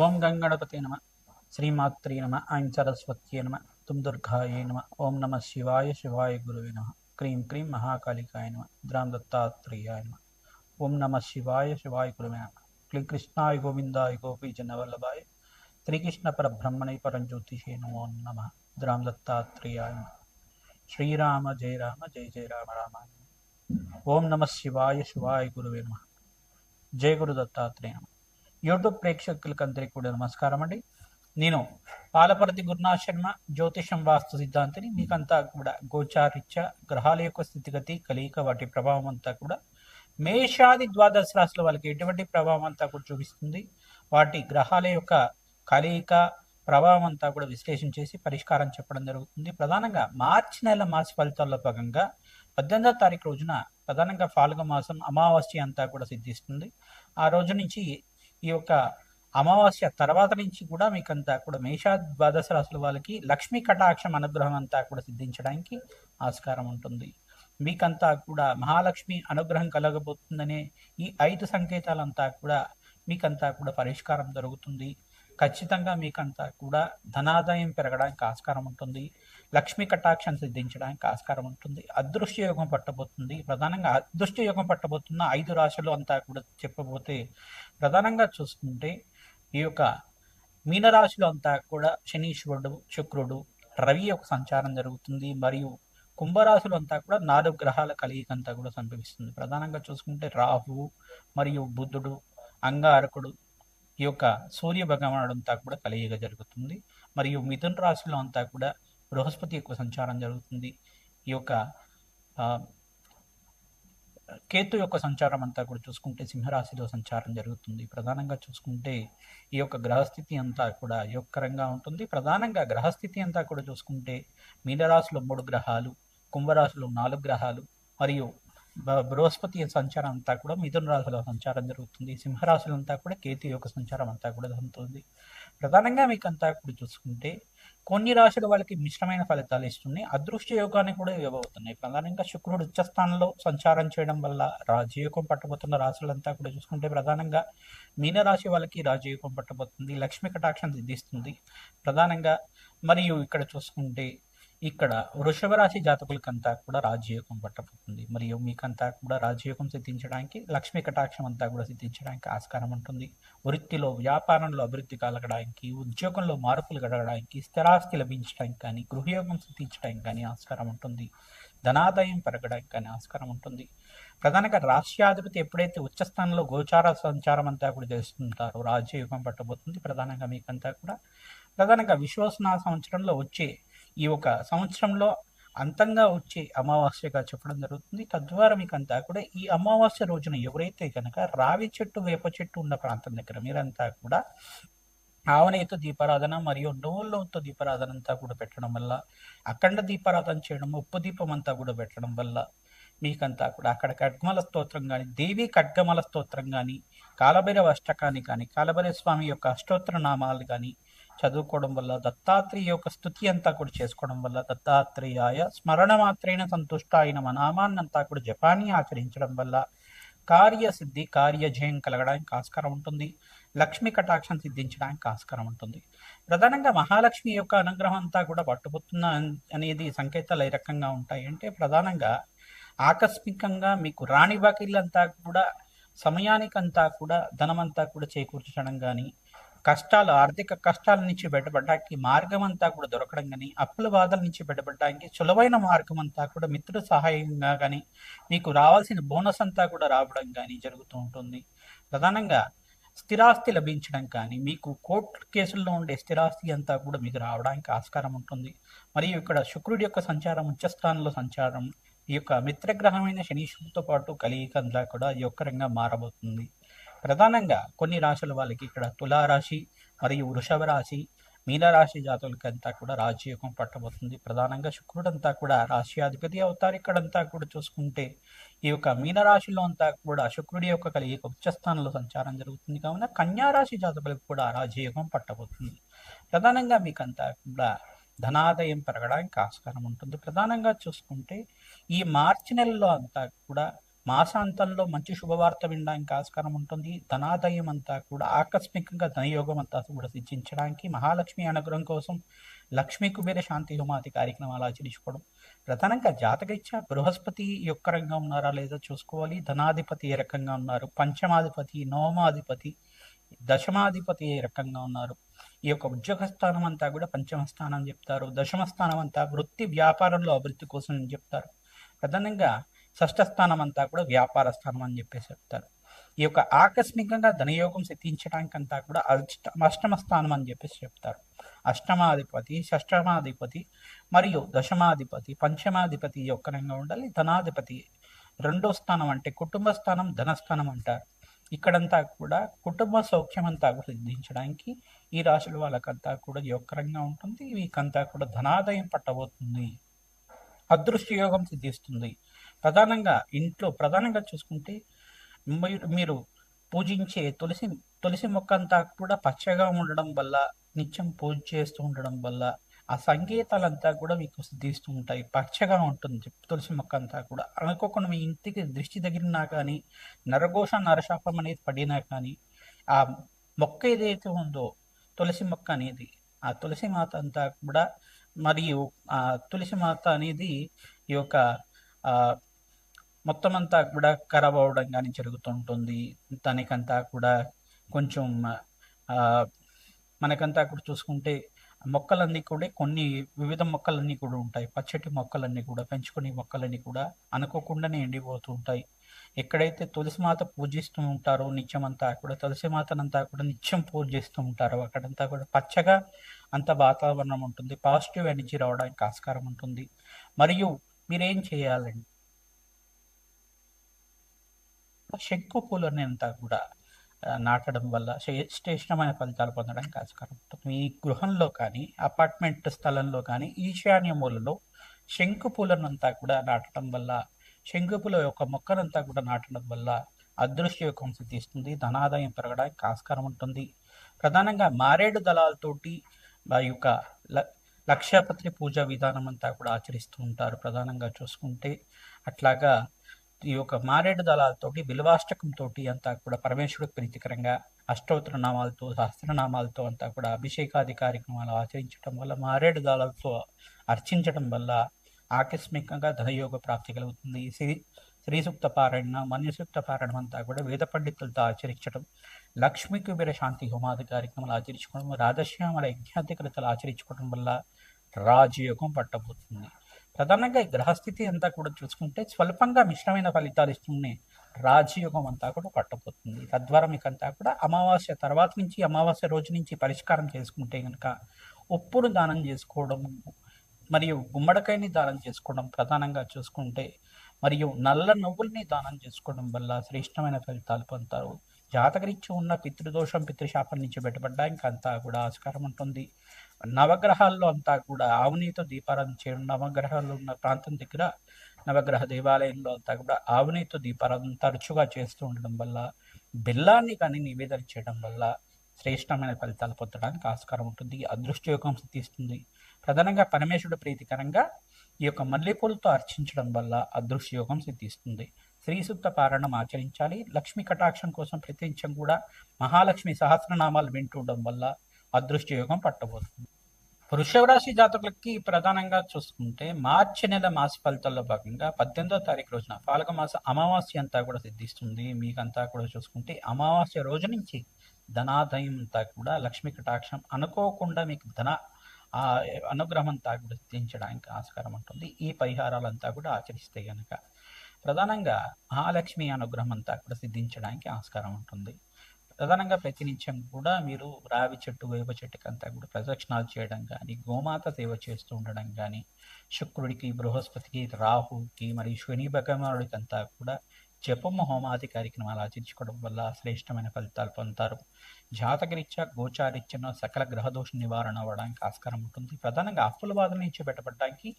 ఓం గంగణపతే నమ శ్రీమాత్రే నమ ఐం సరస్వత్యే నమ తుం దుర్గాయే నమ ఓం నమ శివాయ శివాయ గురువే నమ క్రీం క్రీం మహాకాళికాయ నమ ద్రాం దత్తాత్రేయాయ నమ ఓం నమ శివాయ శివాయ గురువే నమ క్లీం కృష్ణాయ గోవిందాయ గోపీజనవల్లభాయ శ్రీకృష్ణ పరబ్రహ్మణే పరంజ్యోతిషే నమో నమ ద్రాం దత్తాత్రేయాయ నమ శ్రీరామ జయ రామ జయ జయ రామ రామ. ఓం నమ శివాయ శివాయ గురువే నమ. జయ గురు దత్తాత్రేయ నమ. యూట్యూబ్ ప్రేక్షకులకు అందరికీ కూడా నమస్కారం అండి. నేను పాలపర్తి గురునాథ్ శర్మ, జ్యోతిషం వాస్తు సిద్ధాంతిని. మీకంతా కూడా గోచారిత్య గ్రహాల యొక్క స్థితిగతి కలయిక వాటి ప్రభావం అంతా కూడా మేషాది ద్వాదశ రాశుల వాళ్ళకి ఎటువంటి ప్రభావం అంతా కూడా చూపిస్తుంది, వాటి గ్రహాల యొక్క కలయిక ప్రభావం అంతా కూడా విశ్లేషణ చేసి పరిష్కారం చెప్పడం జరుగుతుంది. ప్రధానంగా మార్చి నెల మాస ఫలితాల్లో భాగంగా 18వ తారీఖు రోజున ప్రధానంగా ఫాల్గ మాసం అమావాస్య అంతా కూడా సిద్ధిస్తుంది. ఆ రోజు నుంచి ఈ యొక్క అమావాస్య తర్వాత నుంచి కూడా మీకంతా కూడా మేషా ద్వాదశ రాశుల వాళ్ళకి లక్ష్మీ కటాక్షం అనుగ్రహం అంతా కూడా సిద్ధించడానికి ఆస్కారం ఉంటుంది. మీకంతా కూడా మహాలక్ష్మి అనుగ్రహం కలగబోతుందనే ఈ 5 సంకేతాలంతా కూడా మీకంతా కూడా పరిష్కారం జరుగుతుంది. ఖచ్చితంగా మీకంతా కూడా ధనాదాయం పెరగడానికి ఆస్కారం ఉంటుంది. లక్ష్మీ కటాక్షం సిద్ధించడానికి ఆస్కారం ఉంటుంది. అదృష్ట యోగం పట్టబోతుంది. ప్రధానంగా అదృష్ట యోగం పట్టబోతున్న 5 రాశులు అంతా కూడా చెప్పబోతే ప్రధానంగా చూసుకుంటే ఈ యొక్క మీనరాశిలో అంతా కూడా శనీశ్వరుడు, శుక్రుడు, రవి యొక్క సంచారం జరుగుతుంది. మరియు కుంభరాశులు అంతా కూడా 4 గ్రహాల కలయిక అంతా కూడా సంభవిస్తుంది. ప్రధానంగా చూసుకుంటే రాహువు మరియు బుధుడు, అంగారకుడు, ఈ యొక్క సూర్య భగవానుడు అంతా కూడా కలయిక జరుగుతుంది. మరియు మిథున రాశిలో అంతా కూడా బృహస్పతి యొక్క సంచారం జరుగుతుంది. ఈ యొక్క కేతు యొక్క సంచారం అంతా కూడా చూసుకుంటే సింహరాశిలో సంచారం జరుగుతుంది. ప్రధానంగా చూసుకుంటే ఈ యొక్క గ్రహస్థితి అంతా కూడా యోగకరంగా ఉంటుంది. ప్రధానంగా గ్రహస్థితి అంతా కూడా చూసుకుంటే మీనరాశిలో 3 గ్రహాలు, కుంభరాశిలో 4 గ్రహాలు మరియు బృహస్పతి సంచారం అంతా కూడా మిథున రాశిలో సంచారం జరుగుతుంది. సింహరాశులు అంతా కూడా కేతు యొక్క సంచారం అంతా కూడా జరుగుతుంది. ప్రధానంగా మీకు అంతా కూడా చూసుకుంటే కొన్ని రాశుల వాళ్ళకి మిశ్రమైన ఫలితాలు ఇస్తున్నాయి, అదృష్ట యోగాన్ని కూడా ఇవ్వబోతున్నాయి. ప్రధానంగా శుక్రుడు ఉచ్చస్థానంలో సంచారం చేయడం వల్ల రాజయోగం పట్టబోతున్న రాశులంతా కూడా చూసుకుంటే ప్రధానంగా మీనరాశి వాళ్ళకి రాజయోగం పట్టబోతుంది, లక్ష్మీ కటాక్షం సిద్ధిస్తుంది ప్రధానంగా. మరియు ఇక్కడ చూసుకుంటే ఇక్కడ వృషభ రాశి జాతకులకంతా కూడా రాజయోగం పట్టబోతుంది. మరియు మీకంతా కూడా రాజయోగం సిద్ధించడానికి, లక్ష్మీ కటాక్షం అంతా కూడా సిద్ధించడానికి ఆస్కారం ఉంటుంది. వృత్తిలో వ్యాపారంలో అభివృద్ధి కలగడానికి, ఉద్యోగంలో మార్పులు కలగడానికి, స్థిరాస్తి లభించడానికి కానీ, గృహయోగం సిద్ధించడానికి కానీ ఆస్కారం ఉంటుంది. ధనాదాయం పెరగడానికి కానీ ఆస్కారం ఉంటుంది. ప్రధానంగా రాష్ట్రాధిపతి ఎప్పుడైతే ఉచ్చస్థానంలో గోచార సంచారం అంతా కూడా చేస్తుంటారో రాజయోగం పట్టబోతుంది. ప్రధానంగా మీకంతా కూడా ప్రధానంగా విశ్వసన సంవత్సరంలో వచ్చే ఈ ఒక సంవత్సరంలో అంతంగా వచ్చే అమావాస్యగా చెప్పడం జరుగుతుంది. తద్వారా మీకంతా కూడా ఈ అమావాస్య రోజున ఎవరైతే కనుక రావి చెట్టు, వేప చెట్టు ఉన్న ప్రాంతం దగ్గర మీరంతా కూడా ఆవనేతో దీపారాధన మరియు నువ్వులతో దీపారాధన అంతా కూడా పెట్టడం వల్ల, అఖండ దీపారాధన చేయడం, ఉప్పు దీపం అంతా కూడా పెట్టడం వల్ల మీకంతా కూడా అక్కడ ఖడ్గమల స్తోత్రం కానీ, దేవి ఖడ్గమల స్తోత్రం కానీ, కాలభైరవ అష్టకాన్ని కానీ, కాలభైరవ స్వామి యొక్క అష్టోత్తర నామాలు కానీ చదువుకోవడం వల్ల, దత్తాత్రేయ యొక్క స్తుతి అంతా కూడా చేసుకోవడం వల్ల, దత్తాత్రేయాయ స్మరణ మాత్రైన సంతుష్టాయ నమ నామాన్ని అంతా కూడా జపాన్ని ఆచరించడం వల్ల కార్యసిద్ధి, కార్యజయం కలగడానికి ఆస్కారం ఉంటుంది. లక్ష్మీ కటాక్షం సిద్ధించడానికి ఆస్కారం ఉంటుంది. ప్రధానంగా మహాలక్ష్మి యొక్క అనుగ్రహం అంతా కూడా పట్టుబోతున్న అనేది సంకేతాలు ఏ రకంగా ఉంటాయి అంటే ప్రధానంగా ఆకస్మికంగా మీకు రాణి బాకీలంతా కూడా సమయానికంతా కూడా ధనమంతా కూడా చేకూర్చడం కానీ, కష్టాలు, ఆర్థిక కష్టాల నుంచి బయటపడడానికి మార్గం అంతా కూడా దొరకడం కానీ, అప్పుల బాధల నుంచి బయటపడడానికి సులువైన మార్గం అంతా కూడా మిత్రుల సహాయంగా కానీ, మీకు రావాల్సిన బోనస్ అంతా కూడా రావడం కానీ జరుగుతూ ఉంటుంది. ప్రధానంగా స్థిరాస్తి లభించడం కానీ, మీకు కోర్టు కేసుల్లో ఉండే స్థిరాస్తి అంతా కూడా మీకు రావడానికి ఆస్కారం ఉంటుంది. మరియు ఇక్కడ శుక్రుడి యొక్క సంచారం, ఉచ్చస్థానంలో సంచారం ఈ యొక్క మిత్రగ్రహమైన శనీశ్వరుడితో పాటు కలయిక అంతా కూడా యోగకరంగా మారబోతుంది. ప్రధానంగా కొన్ని రాశుల వాళ్ళకి ఇక్కడ తులారాశి మరియు వృషభ రాశి, మీనరాశి జాతులకంతా కూడా రాజయోగం పట్టబోతుంది. ప్రధానంగా శుక్రుడంతా కూడా రాశ్యాధిపతి అవుతారు. ఇక్కడంతా కూడా చూసుకుంటే ఈ యొక్క మీనరాశిలో అంతా కూడా శుక్రుడి యొక్క కలయిక ఉచ్చస్థానంలో సంచారం జరుగుతుంది. కావున కన్యారాశి జాతకులకు కూడా రాజయోగం పట్టబోతుంది. ప్రధానంగా మీకంతా కూడా ధనాదాయం పెరగడానికి ఆస్కారం ఉంటుంది. ప్రధానంగా చూసుకుంటే ఈ మార్చి నెలలో అంతా కూడా మాసాంతంలో మంచి శుభవార్త వినడానికి ఆస్కారం ఉంటుంది. ధనాదాయం అంతా కూడా ఆకస్మికంగా ధనయోగం అంతా కూడా సిద్ధించడానికి మహాలక్ష్మి అనుగ్రహం కోసం లక్ష్మీ కుబేర శాంతి హోమాది కార్యక్రమాలు ఆచరించుకోవడం. ప్రధానంగా జాతకరీత్యా బృహస్పతి యొక్క రకంగా ఉన్నారా లేదా చూసుకోవాలి. ధనాధిపతి ఏ రకంగా ఉన్నారు, పంచమాధిపతి, నవమాధిపతి, దశమాధిపతి ఏ రకంగా ఉన్నారు. ఈ యొక్క ఉద్యోగ స్థానం అంతా కూడా పంచమ స్థానం చెప్తారు. దశమ స్థానం అంతా వృత్తి వ్యాపారంలో అభివృద్ధి కోసం చెప్తారు. ప్రధానంగా షష్ఠ స్థానం అంతా కూడా వ్యాపార స్థానం అని చెప్పేసి చెప్తారు. ఈ యొక్క ఆకస్మికంగా ధనయోగం సిద్ధించడానికి అంతా కూడా అష్టమ స్థానం అని చెప్పేసి చెప్తారు. అష్టమాధిపతి, షష్టమాధిపతి మరియు దశమాధిపతి, పంచమాధిపతి యొక్క రంగా ఉండాలి. ధనాధిపతి రెండో స్థానం అంటే కుటుంబ స్థానం, ధనస్థానం అంటారు. ఇక్కడంతా కూడా కుటుంబ సౌఖ్యం అంతా కూడా సిద్ధించడానికి ఈ రాశుల వాళ్ళకంతా కూడా యొక్కరంగా ఉంటుంది. వీకంతా కూడా ధనాదాయం పట్టబోతుంది. అదృష్ట యోగం సిద్ధిస్తుంది. ప్రధానంగా చూసుకుంటే మీరు పూజించే తులసి మొక్క అంతా కూడా పచ్చగా ఉండడం వల్ల, నిత్యం పూజ చేస్తూ ఉండడం వల్ల ఆ సంకేతాలంతా కూడా మీకు సిద్ధిస్తూ ఉంటాయి. పచ్చగా ఉంటుంది తులసి మొక్క అంతా కూడా. అనుకోకుండా మీ ఇంటికి దృష్టి తగిలినా కానీ, నరఘోష నరశాపం అనేది పడినా కానీ, ఆ మొక్క ఏదైతే ఉందో తులసి మొక్క అనేది, ఆ తులసి మాత అంతా కూడా, మరియు ఆ తులసి మాత అనేది ఈ యొక్క మొత్తం అంతా కూడా ఖరాబ్ అవ్వడం కానీ జరుగుతుంటుంది. దానికంతా కూడా కొంచెం మనకంతా కూడా చూసుకుంటే మొక్కలన్నీ కూడా కొన్ని వివిధ మొక్కలన్నీ కూడా ఉంటాయి. పచ్చటి మొక్కలన్నీ కూడా, పెంచుకునే మొక్కలన్నీ కూడా అనుకోకుండానే ఎండిపోతూ ఉంటాయి. ఎక్కడైతే తులసి మాత పూజిస్తూ ఉంటారో నిత్యం అంతా కూడా, తులసి మాతనంతా కూడా నిత్యం పూజిస్తూ ఉంటారో అక్కడంతా కూడా పచ్చగా అంత వాతావరణం ఉంటుంది. పాజిటివ్ ఎనర్జీ రావడానికి ఆస్కారం ఉంటుంది. మరియు మీరేం చేయాలండి, శంకు పూలని అంతా కూడా నాటడం వల్ల శ్రేష్టమైన ఫలితాలు పొందడానికి ఆస్కారం ఉంటుంది. మీ గృహంలో కానీ, అపార్ట్మెంట్ స్థలంలో కానీ ఈశాన్య మూలలో శంకు పూలనంతా కూడా నాటడం వల్ల, శంకు పూల యొక్క మొక్కనంతా కూడా నాటడం వల్ల అదృష్ట యోగం సిద్ధిస్తుంది. ధనాదాయం పెరగడానికి ఆస్కారం ఉంటుంది. ప్రధానంగా మారేడు దళాలతోటి ఆ యొక్క లక్షపత్రి పూజ విధానం అంతా కూడా ఆచరిస్తూ ఉంటారు. ప్రధానంగా చూసుకుంటే అట్లాగా ఈ యొక్క మారేడు దళాలతోటి, బిల్వాష్టకంతో అంతా కూడా పరమేశ్వరుడికి ప్రీతికరంగా అష్టోత్తర నామాలతో, సహస్రనామాలతో అంతా కూడా అభిషేకాది కార్యక్రమాలు ఆచరించడం వల్ల, మారేడు దళాలతో అర్చించడం వల్ల ఆకస్మికంగా ధనయోగ ప్రాప్తి కలుగుతుంది. శ్రీ సూక్త పారాయణ, మన్యసూక్త పారాయణం అంతా కూడా వేద పండితులతో ఆచరించడం, లక్ష్మీ కుబేర శాంతి హోమాది కార్యక్రమాలు ఆచరించుకోవడం, రాధశ్యామల యజ్ఞాధికృతలు ఆచరించుకోవడం వల్ల రాజయోగం పట్టబోతుంది. ప్రధానంగా ఈ గ్రహస్థితి అంతా కూడా చూసుకుంటే స్వల్పంగా మిశ్రమైన ఫలితాలు ఇస్తూనే రాజయోగం అంతా కూడా పట్టబోతుంది. తద్వారా మీకు అంతా కూడా అమావాస్య తర్వాత నుంచి, అమావాస్య రోజు నుంచి పరిష్కారం చేసుకుంటే కనుక ఉప్పును దానం చేసుకోవడం, మరియు గుమ్మడికాయని దానం చేసుకోవడం ప్రధానంగా చూసుకుంటే, మరియు నల్ల నువ్వుల్ని దానం చేసుకోవడం వల్ల శ్రేష్టమైన ఫలితాలు పొందుతారు. జాతకరీత్యా ఉన్న పితృదోషం, పితృశాపం నుంచి బయటపడడానికి అంతా కూడా ఆస్కారం ఉంటుంది. నవగ్రహాల్లో అంతా కూడా ఆవునేతో దీపారాధన చేయడం, నవగ్రహాలు ఉన్న ప్రాంతం దగ్గర నవగ్రహ దేవాలయంలో అంతా కూడా ఆవునేతో దీపారాధన తరచుగా చేస్తూ ఉండడం వల్ల, బెల్లాన్ని కానీ నివేదన చేయడం వల్ల శ్రేష్టమైన ఫలితాలు పొందడానికి ఆస్కారం ఉంటుంది. అదృష్ట యోగం సిద్ధిస్తుంది. ప్రధానంగా పరమేశ్వరుడు ప్రీతికరంగా ఈ యొక్క మల్లెపూలతో అర్చించడం వల్ల అదృష్ట యోగం సిద్ధిస్తుంది. శ్రీ సూక్త పారాయణం ఆచరించాలి. లక్ష్మీ కటాక్షం కోసం ప్రతినిత్యం కూడా మహాలక్ష్మి సహస్రనామాలు వింటుండడం వల్ల అదృష్ట యోగం పట్టబోతుంది. వృషభ రాశి జాతకులకి ప్రధానంగా చూసుకుంటే మార్చి నెల మాస ఫలితాల్లో భాగంగా 18వ తారీఖు రోజున పాలక మాస అమావాస్య అంతా కూడా సిద్ధిస్తుంది. మీకంతా కూడా చూసుకుంటే అమావాస్య రోజు నుంచి ధనాదాయం అంతా కూడా, లక్ష్మీ కటాక్షం అనుకోకుండా మీకు ధన అనుగ్రహం అంతా కూడా సిద్ధించడానికి ఆస్కారం ఉంటుంది. ఈ పరిహారాలంతా కూడా ఆచరిస్తే గనక ప్రధానంగా మహాలక్ష్మి అనుగ్రహం అంతా కూడా సిద్ధించడానికి ఆస్కారం ఉంటుంది. ప్రధానంగా ప్రతినిత్యం కూడా మీరు రావి చెట్టు, వేప చెట్టుకి అంతా కూడా ప్రదక్షిణాలు చేయడం కానీ, గోమాత సేవ చేస్తూ ఉండడం కానీ, శుక్రుడికి, బృహస్పతికి, రాహుకి మరియు శని భగవానుడికి అంతా కూడా జపము, హోమాది కార్యక్రమాలు ఆచరించుకోవడం వల్ల శ్రేష్టమైన ఫలితాలు పొందుతారు. జాతకరీత్యా, గోచారీత్యా సకల గ్రహదోష నివారణ అవ్వడానికి ఆస్కారం ఉంటుంది. ప్రధానంగా అప్పుల బాధల నుంచి బయటపడడానికి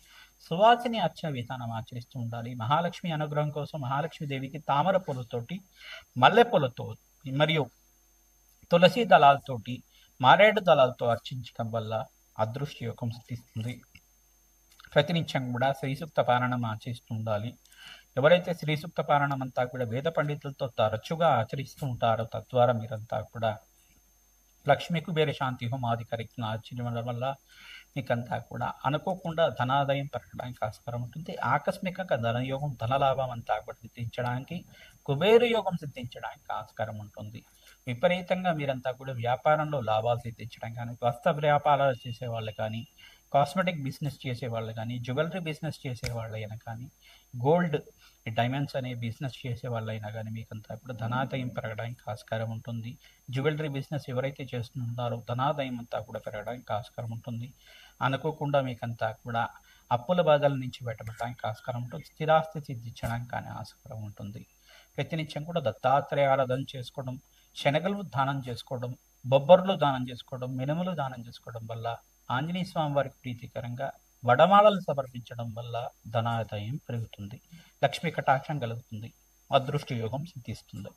సువాసిని అర్చన విధానం ఆచరిస్తూ ఉండాలి. మహాలక్ష్మి అనుగ్రహం కోసం మహాలక్ష్మి దేవికి తామర పూలతోటి, మల్లె పూలతో మరియు తులసి దళాలతోటి, మారేడు దళాలతో అర్చించడం వల్ల అదృష్ట యోగం సిద్ధిస్తుంది. ప్రతినిత్యం కూడా శ్రీ సూక్త పారాయణం ఆచరిస్తూ ఉండాలి. ఎవరైతే శ్రీ సూక్త పారాయణం అంతా కూడా వేద పండితులతో తరచుగా ఆచరిస్తూ ఉంటారో తద్వారా మీరంతా కూడా లక్ష్మీ కుబేర శాంతి హోమాది కార్యక్రమం ఆచరించడం వల్ల మీకంతా కూడా అనుకోకుండా ధనాదాయం పెరగడానికి ఆస్కారం ఉంటుంది. ఆకస్మికంగా ధనయోగం ధనలాభం అంతా కూడా సిద్ధించడానికి, కుబేర యోగం సిద్ధించడానికి ఆస్కారం ఉంటుంది. విపరీతంగా మీరంతా కూడా వ్యాపారంలో లాభాలు సిద్ధించడం కానీ, వస్త్ర వ్యాపారాలు చేసేవాళ్ళు కానీ, కాస్మెటిక్ బిజినెస్ చేసేవాళ్ళు కానీ, జ్యువెలరీ బిజినెస్ చేసే వాళ్ళైనా కానీ, గోల్డ్ డైమండ్స్ అనే బిజినెస్ చేసే వాళ్ళైనా కానీ మీకంతా కూడా ధనాదాయం పెరగడానికి ఆస్కారం ఉంటుంది. జ్యువెలరీ బిజినెస్ ఎవరైతే చేస్తున్నారో ధనాదాయం అంతా కూడా పెరగడానికి ఆస్కారం ఉంటుంది. అనుకోకుండా మీకంతా కూడా అప్పుల బాధల నుంచి బయటపడడానికి ఆస్కారం ఉంటుంది. స్థిరాస్తి సిద్ధించడానికి కానీ ఆస్కారం ఉంటుంది. ప్రతినిత్యం కూడా దత్తాత్రేయ ఆరాధన చేసుకోవడం, శనగలు దానం చేసుకోవడం, బొబ్బర్లు దానం చేసుకోవడం, మినుములు దానం చేసుకోవడం వల్ల, ఆంజనేయ స్వామి వారికి ప్రీతికరంగా వడమాలలు సమర్పించడం వల్ల ధనాదాయం పెరుగుతుంది. లక్ష్మీ కటాక్షం కలుగుతుంది. అదృష్ట యోగం సిద్ధిస్తుంది.